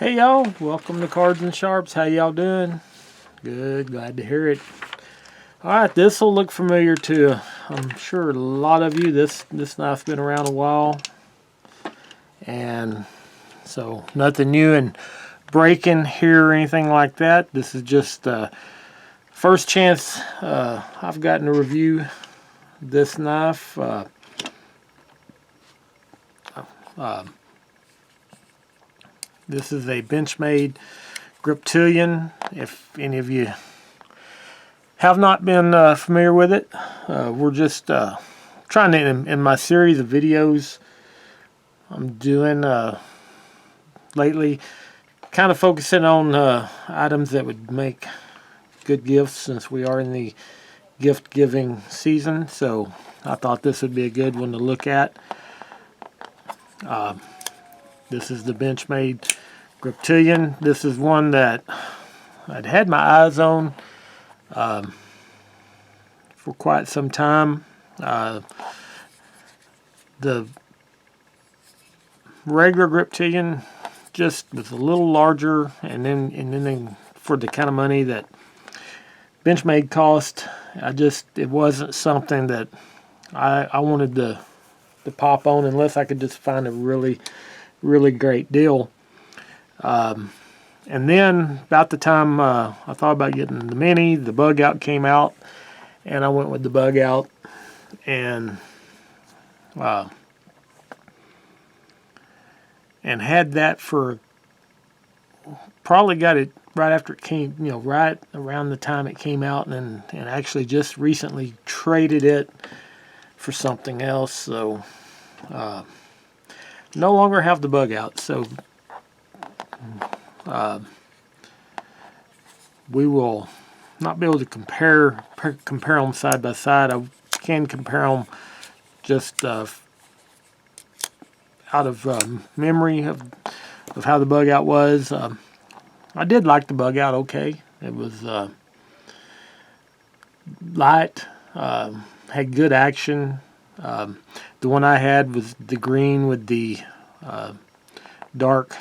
Hey y'all, welcome to Cards and Sharps. How y'all doing? Good, glad to hear it. Alright, this will look familiar to, I'm sure, a lot of you. This knife's been around a while. And so, nothing new and breaking here or anything like that. This is just first chance I've gotten to review this knife. This is a Benchmade Griptilian. If any of you have not been familiar with it, we're just trying to, in my series of videos I'm doing lately, kind of focusing on items that would make good gifts, since we are in the gift giving season. So I thought this would be a good one to look at. This is the Benchmade Griptilian. This is one that I'd had my eyes on for quite some time. The regular Griptilian just was a little larger, and then for the kind of money that Benchmade cost, it wasn't something that I wanted to pop on unless I could just find a really great deal. And then about the time I thought about getting the mini, the bug out came out, and I went with the bug out, and had that for, probably got it right after it came, right around the time it came out, and actually just recently traded it for something else. So no longer have the bug out, so we will not be able to compare them side by side. I can compare them just out of memory of how the bug out was. I did like the bug out okay. It was light, had good action. The one I had was the green with the dark,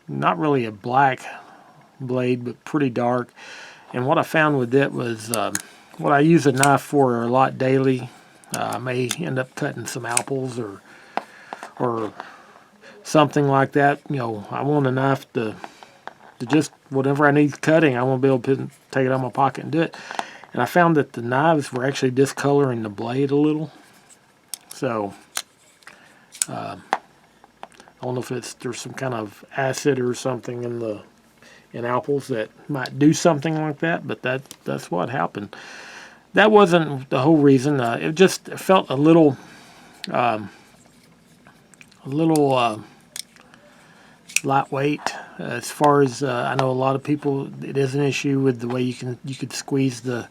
not really a black blade, but pretty dark. And what I found with it was what I use a knife for a lot daily. I may end up cutting some apples or something like that. I want a knife to just, whatever I need cutting, I want to be able to take it out of my pocket and do it. And I found that the knives were actually discoloring the blade a little. So I don't know if there's some kind of acid or something in apples that might do something like that, but that's what happened. That wasn't the whole reason. It just felt a little lightweight. As far as I know, a lot of people, it is an issue with the way you could squeeze the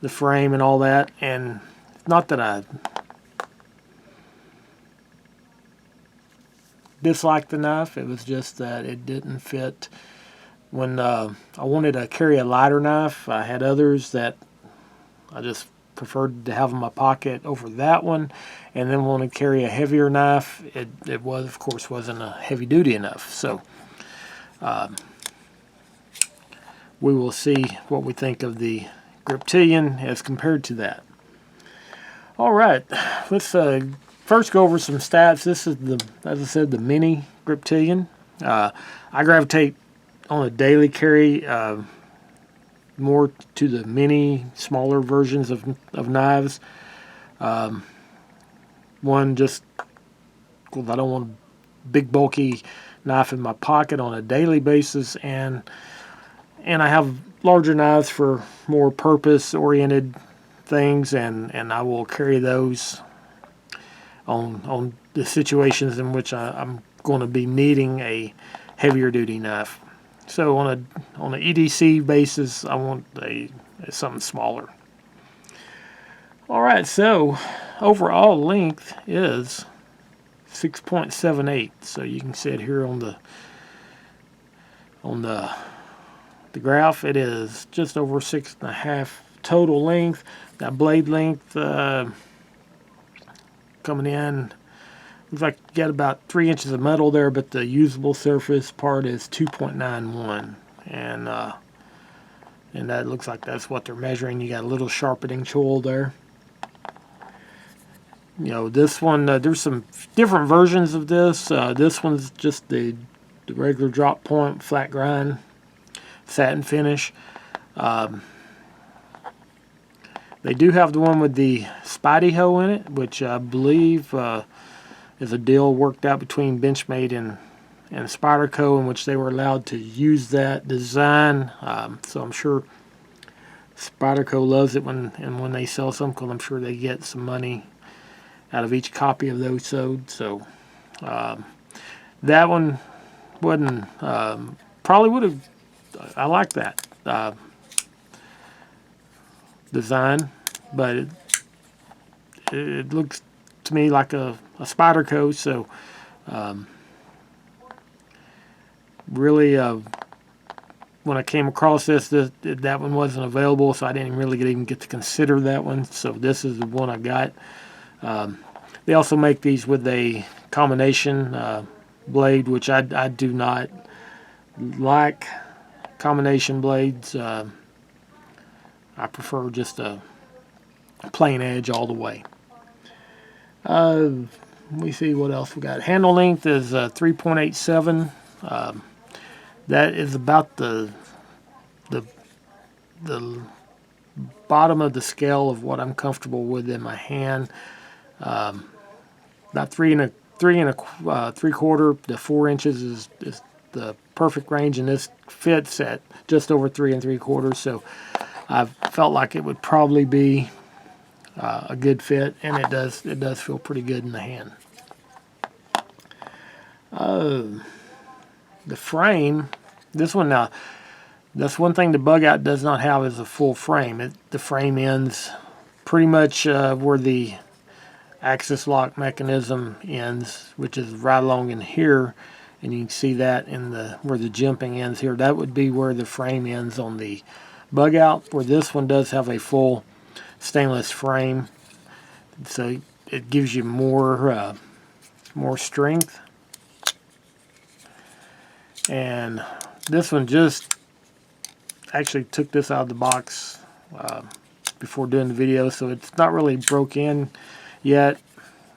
frame and all that. And not that I disliked the knife, it was just that it didn't fit. When I wanted to carry a lighter knife, I had others that I just preferred to have in my pocket over that one. And then wanted to carry a heavier knife, it was, of course, wasn't a heavy duty enough. So we will see what we think of the Griptilian as compared to that. All right, let's first go over some stats. This is as I said, the mini Griptilian. I gravitate on a daily carry more to the mini, smaller versions of knives. One, just, well, I don't want a big bulky knife in my pocket on a daily basis, and I have larger knives for more purpose-oriented things, and I will carry those on the situations in which I'm going to be needing a heavier duty knife. So on an EDC basis, I want something smaller. All right, so overall length is 6.78. So you can see it here on the graph. It is just over 6.5 total length. That blade length coming in looks like you got about 3 inches of metal there, but the usable surface part is 2.91, and that looks like that's what they're measuring. You got a little sharpening tool there. You know, this one, there's some different versions of this. This one's just the regular drop point, flat grind, satin finish. They do have the one with the Spidey hoe in it, which I believe is a deal worked out between Benchmade and Spyderco, in which they were allowed to use that design. So I'm sure Spyderco loves it when they sell some, because I'm sure they get some money out of each copy of those sold. So that one wasn't, probably would have, I like that design, but it looks to me like a Spyderco. So really, when I came across that one wasn't available, so I didn't really even get to consider that one. So this is the one I got. They also make these with a combination blade, which I do not like combination blades. I prefer just a plain edge all the way. Let me see what else we got. Handle length is 3.87. That is about the bottom of the scale of what I'm comfortable with in my hand. About 3.75 to 4 inches is the perfect range, and this fits at just over 3.75. So I felt like it would probably be a good fit, and it does feel pretty good in the hand. The frame, this one now, that's one thing the bug out does not have, is a full frame. The frame ends pretty much where the axis lock mechanism ends, which is right along in here, and you can see that in where the jimping ends here. That would be where the frame ends on the bug out, where this one does have a full stainless frame, so it gives you more strength. And this one just actually took this out of the box before doing the video, so it's not really broke in yet.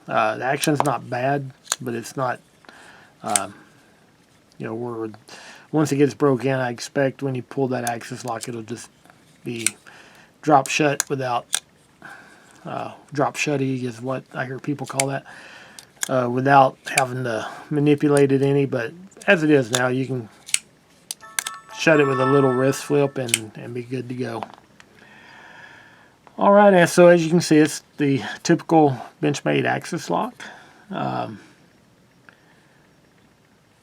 The action's not bad, but it's not, you know, where once it gets broke in, I expect when you pull that axis lock, it'll just be drop shut without, drop shutty is what I hear people call that, without having to manipulate it any. But as it is now, you can shut it with a little wrist flip and be good to go. Alright, and so as you can see, it's the typical Benchmade axis lock.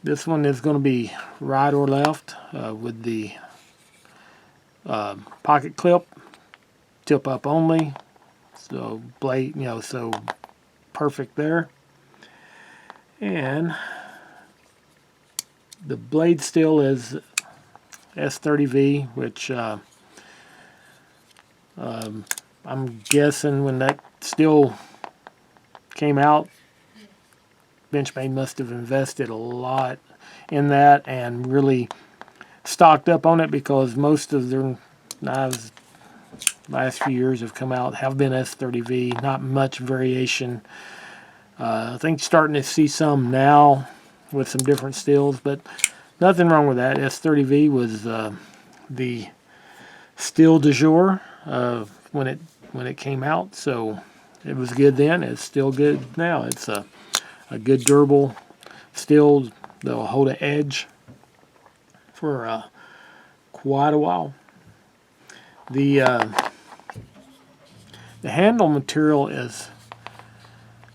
This one is going to be right or left with the pocket clip, tip up only. So blade, you know, so perfect there. And the blade steel is S30V, which I'm guessing when that steel came out, Benchmade must have invested a lot in that and really stocked up on it, because most of their knives last few years have been S30V, not much variation. I think starting to see some now with some different steels, but nothing wrong with that. S30V was the steel du jour when it came out, so it was good then. It's still good now. It's a good durable steel that'll hold an edge for quite a while. The handle material is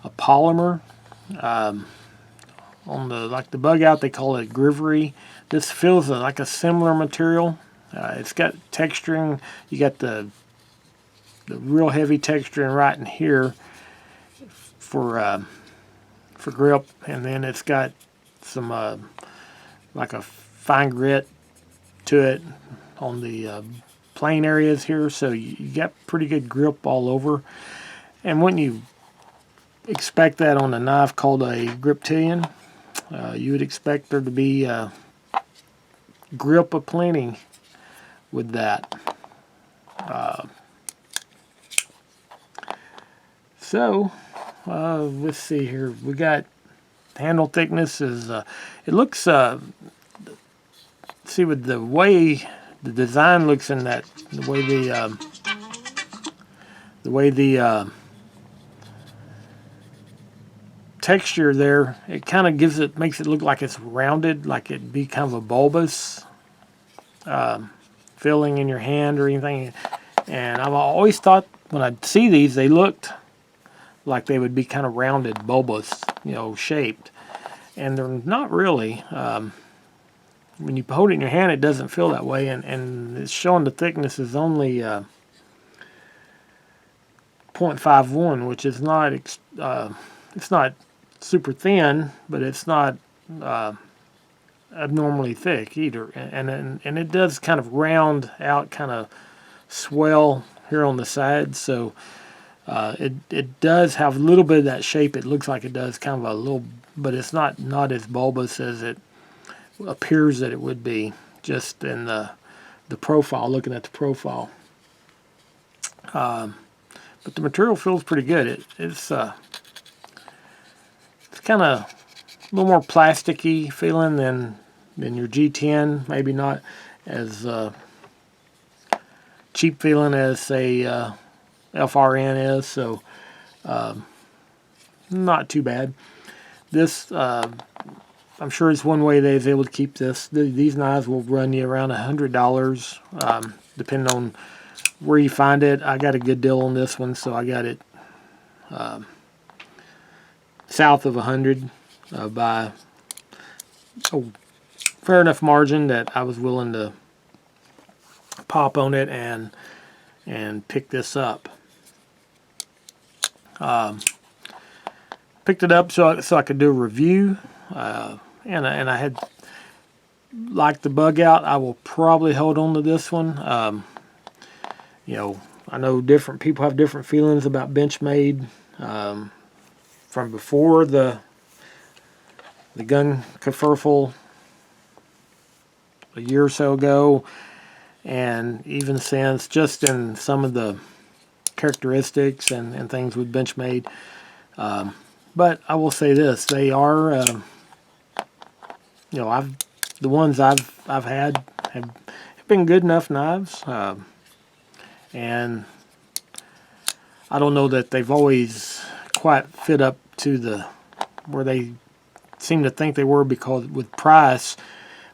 a polymer. On the bug out, they call it Grivery. This feels like a similar material. It's got texturing. You got the real heavy texturing right in here for grip, and then it's got some like a fine grit to it on the plain areas here, so you get pretty good grip all over. And when you expect that on a knife called a Griptilian. You would expect there to be grip aplenty with that. So let's see here. We got handle thickness is it looks see with the way the design looks in that the way the texture there, it kind of makes it look like it's rounded, like it'd be kind of a bulbous filling in your hand or anything. And I've always thought when I see these, they looked like they would be kind of rounded, bulbous, shaped. And they're not really. When you hold it in your hand, it doesn't feel that way. And it's showing the thickness is only 0.51, which is not, it's not super thin, but it's not abnormally thick either. And it does kind of round out, kind of swell here on the sides. So it does have a little bit of that shape. It looks like it does kind of a little, but it's not as bulbous as it appears that it would be just in the profile, looking at the profile. But the material feels pretty good. It's kind of a little more plasticky feeling than your G10. Maybe not as cheap feeling as say FRN is. So not too bad. This I'm sure it's one way they was able to keep this. These knives will run you around $100, depending on where you find it. I got a good deal on this one, so I got it south of 100 by a fair enough margin that I was willing to pop on it and pick this up. Picked it up so I could do a review. And I had liked the bug out. I will probably hold on to this one. I know different people have different feelings about Benchmade from before the gun kerfuffle a year or so ago, and even since, just in some of the characteristics and things with Benchmade. But I will say this: they are. The ones I've had have been good enough knives, and I don't know that they've always quite fit up to where they seem to think they were because with price.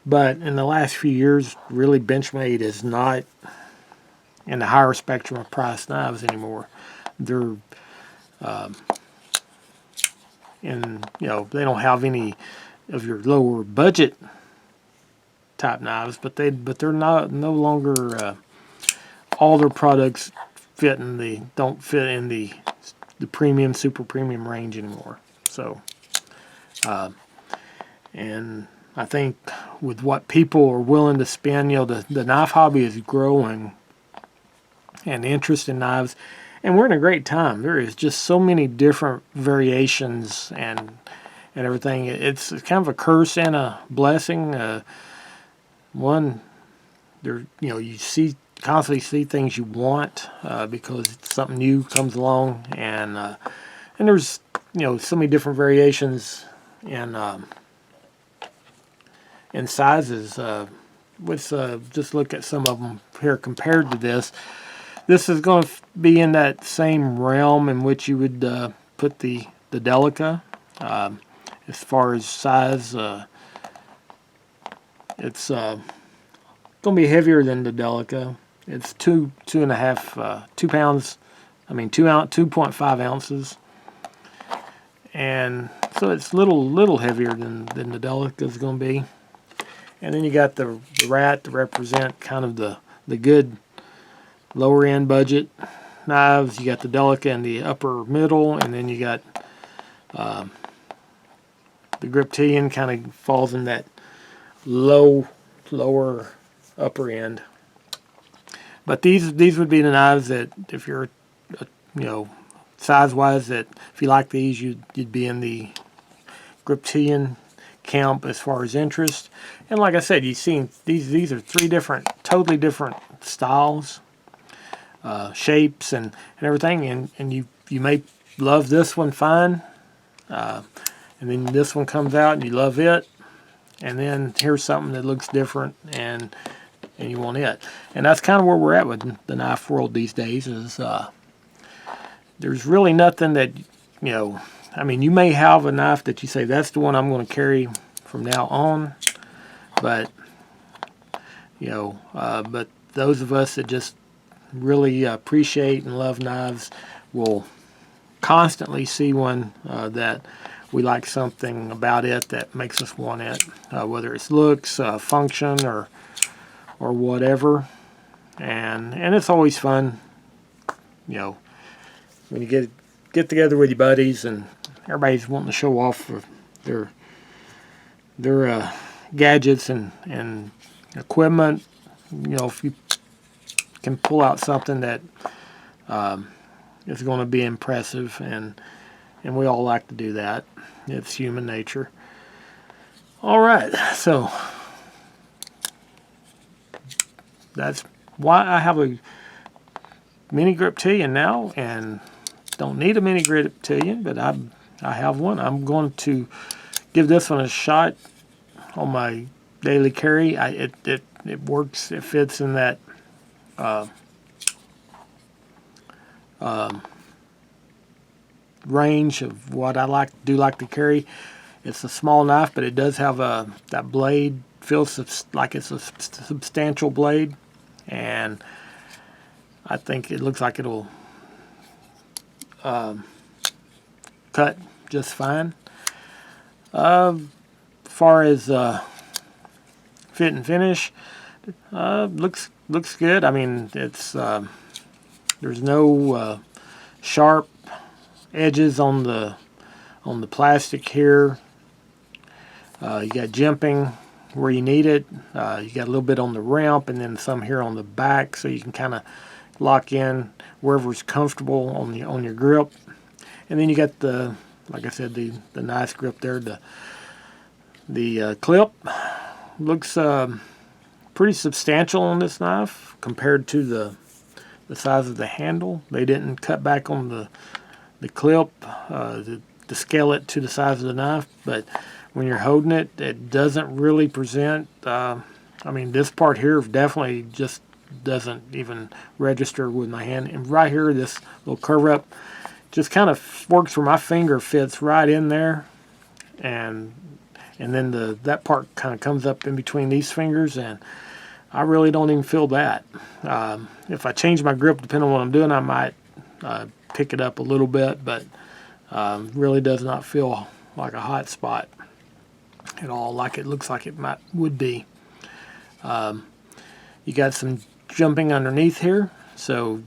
But in the last few years, really Benchmade is not in the higher spectrum of price knives anymore. They're they don't have any of your lower budget type knives, but they're no longer all their products don't fit in the premium, super premium range anymore. So and I think with what people are willing to spend, the knife hobby is growing, and the interest in knives, and we're in a great time. There is just so many different variations and everything. It's kind of a curse and a blessing. One, you constantly see things you want because something new comes along, and there's so many different variations in sizes. Let's just look at some of them here compared to this. This is going to be in that same realm in which you would put the Delica. As far as size, it's going to be heavier than the Delica. It's 2 pounds. 2.5 ounces, and so it's little heavier than the Delica is going to be. And then you got the Rat to represent kind of the good lower end budget knives. You got the Delica in the upper middle, and then you got the Griptilian kind of falls in that lower upper end. But these would be the knives that if you're size-wise that if you like these, you'd be in the Griptilian camp as far as interest. And like I said, you've seen these are three totally different styles, shapes, and everything. And you may love this one fine, and then this one comes out and you love it, and then here's something that looks different and you want it. And that's kind of where we're at with the knife world these days. Is there's really nothing that, I mean, you may have a knife that you say, that's the one I'm going to carry from now on. But, but those of us that just really appreciate and love knives will constantly see one that we like something about it that makes us want it, whether it's looks, function, or whatever. And it's always fun, when you get together with your buddies and everybody's wanting to show off their gadgets and equipment. If you can pull out something that is going to be impressive, and we all like to do that. It's human nature. All right, so that's why I have a mini Griptilian now, and don't need a mini Griptilian, but I have one. I'm going to give this one a shot on my daily carry. It works. It fits in that range of what I like to carry. It's a small knife, but it does have that blade feels like it's a substantial blade, and I think it looks like it'll cut just fine. Far as fit and finish, looks good. I mean, it's there's no sharp edges on the plastic here. You got jimping where you need it. You got a little bit on the ramp, and then some here on the back, so you can kind of lock in wherever's comfortable on your grip. And then you got like I said, the nice grip there. The clip looks pretty substantial on this knife compared to the size of the handle. They didn't cut back on the clip to scale it to the size of the knife, but when you're holding it, it doesn't really present. I mean, this part here definitely just doesn't even register with my hand. And right here, this little curve up just kind of works where my finger fits right in there, and then that part kind of comes up in between these fingers, and I really don't even feel that. If I change my grip, depending on what I'm doing, I might pick it up a little bit, but really does not feel like a hot spot at all, like it looks like it would be. You got some jumping underneath here, so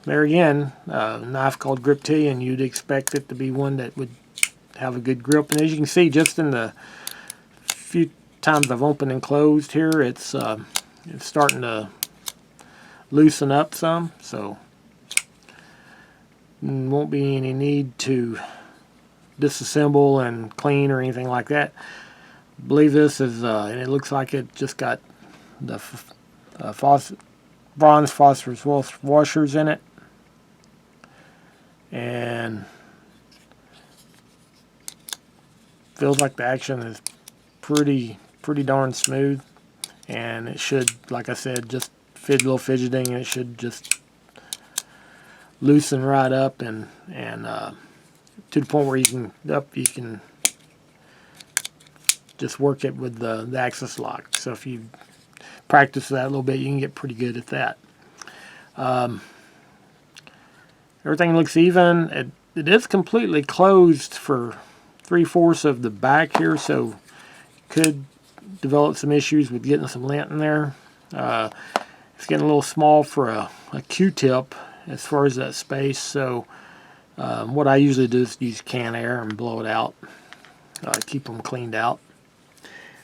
there again, a knife called Griptilian, you'd expect it to be one that would have a good grip. And as you can see, just in the few times I've opened and closed here, it's starting to loosen up some, so won't be any need to disassemble and clean or anything like that. I believe this is, and it looks like it just got the bronze phosphorus washers in it, and feels like the action is pretty darn smooth, and it should, like I said, just a little fidgeting, and it should just loosen right up and to the point where you can just work it with the axis lock. So if you practice that a little bit, you can get pretty good at that. Everything looks even. It is completely closed for 3/4 of the back here, so could develop some issues with getting some lint in there. It's getting a little small for a Q-tip as far as that space, so what I usually do is use can air and blow it out, keep them cleaned out.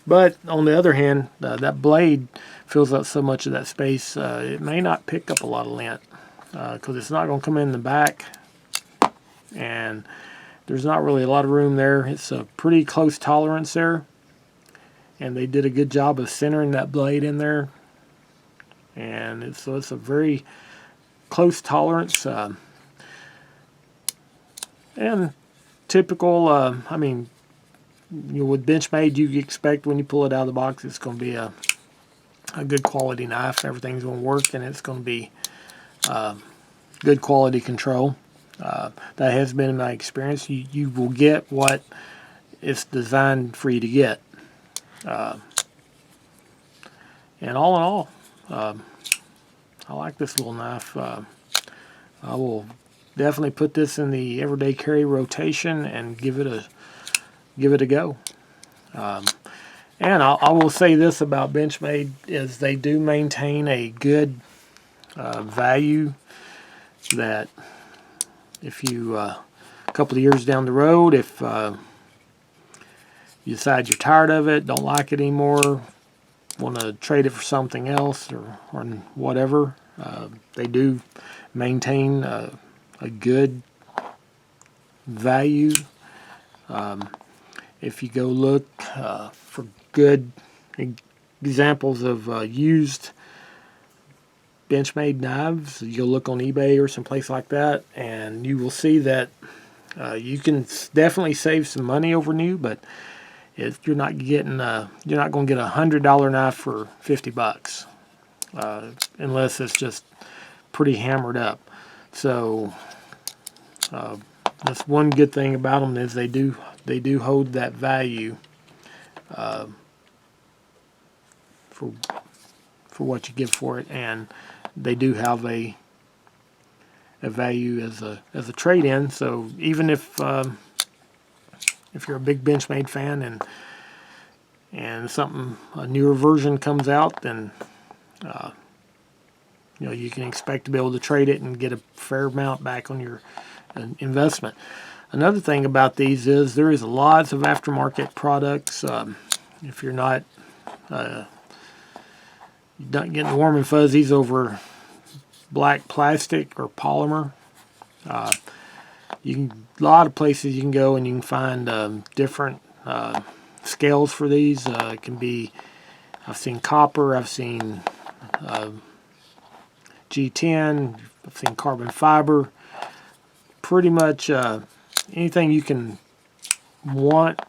But on the other hand, that blade fills up so much of that space, it may not pick up a lot of lint because it's not going to come in the back, and there's not really a lot of room there. It's a pretty close tolerance there, and they did a good job of centering that blade in there, and so it's a very close tolerance, and typical. I mean, with Benchmade, you expect when you pull it out of the box, it's going to be a good quality knife. Everything's going to work, and it's going to be good quality control. That has been my experience. You will get what it's designed for you to get. And all in all, I like this little knife. I will definitely put this in the everyday carry rotation and give it a go. And I will say this about Benchmade is they do maintain a good value, that if you a couple of years down the road, if you decide you're tired of it, don't like it anymore, want to trade it for something else or whatever, they do maintain a good value. If you go look for good examples of used Benchmade knives, you'll look on eBay or someplace like that, and you will see that you can definitely save some money over new, but you're not going to get $100 knife for $50, unless it's just pretty hammered up. So that's one good thing about them, is they do hold that value for what you give for it, and they do have a value as a trade-in. So even if you're a big Benchmade fan and a newer version comes out, then you can expect to be able to trade it and get a fair amount back on your investment. Another thing about these is there is lots of aftermarket products. If you're not getting warm and fuzzies over black plastic or polymer, a lot of places you can go and you can find different scales for these. It can be, I've seen copper, I've seen G10, I've seen carbon fiber. Pretty much anything you can want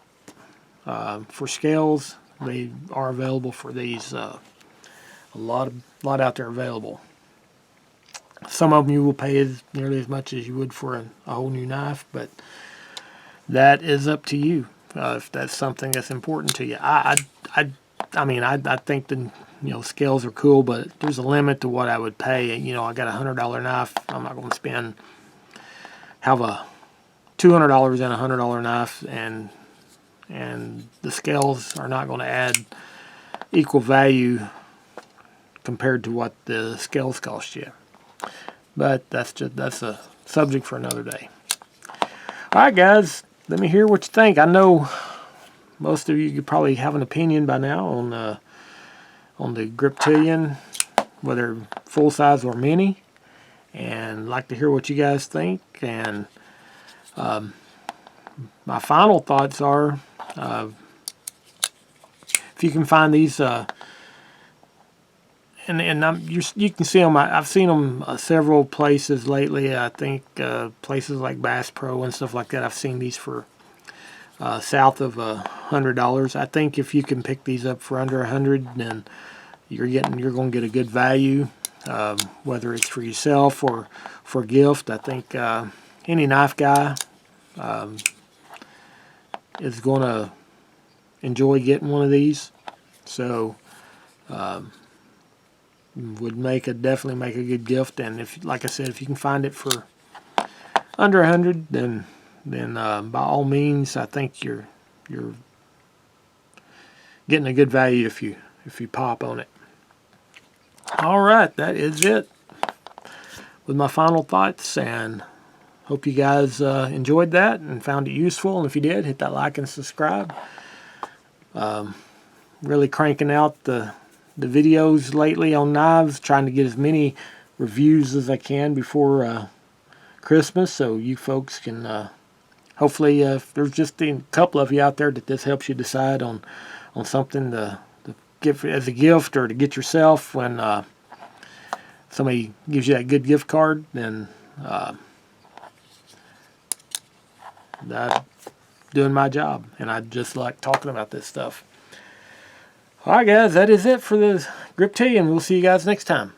for scales, they are available for these. A lot out there available. Some of them you will pay nearly as much as you would for a whole new knife, but that is up to you if that's something that's important to you. I think the scales are cool, but there's a limit to what I would pay. I got a $100 knife. I'm not going to have a $200 and a $100 knife, and the scales are not going to add equal value compared to what the scales cost you. But that's a subject for another day. All right, guys, let me hear what you think. I know most of you could probably have an opinion by now on the Griptilian, whether full size or mini, and I'd like to hear what you guys think. And my final thoughts are, if you can find these, you can see them. I've seen them several places lately. I think places like Bass Pro and stuff like that. I've seen these for south of $100. I think if you can pick these up for under $100, then you're going to get a good value, whether it's for yourself or for a gift. I think any knife guy is going to enjoy getting one of these. So would definitely make a good gift. And if, like I said, if you can find it for under $100, then by all means, I think you're getting a good value if you pop on it. All right, that is it with my final thoughts, and hope you guys enjoyed that and found it useful. And if you did, hit that like and subscribe. Really cranking out the videos lately on knives, trying to get as many reviews as I can before Christmas, so you folks can hopefully, if there's just a couple of you out there that this helps you decide on something to give as a gift or to get yourself when somebody gives you that good gift card, then I'm doing my job, and I just like talking about this stuff. All right, guys, that is it for the Griptilian. We'll see you guys next time.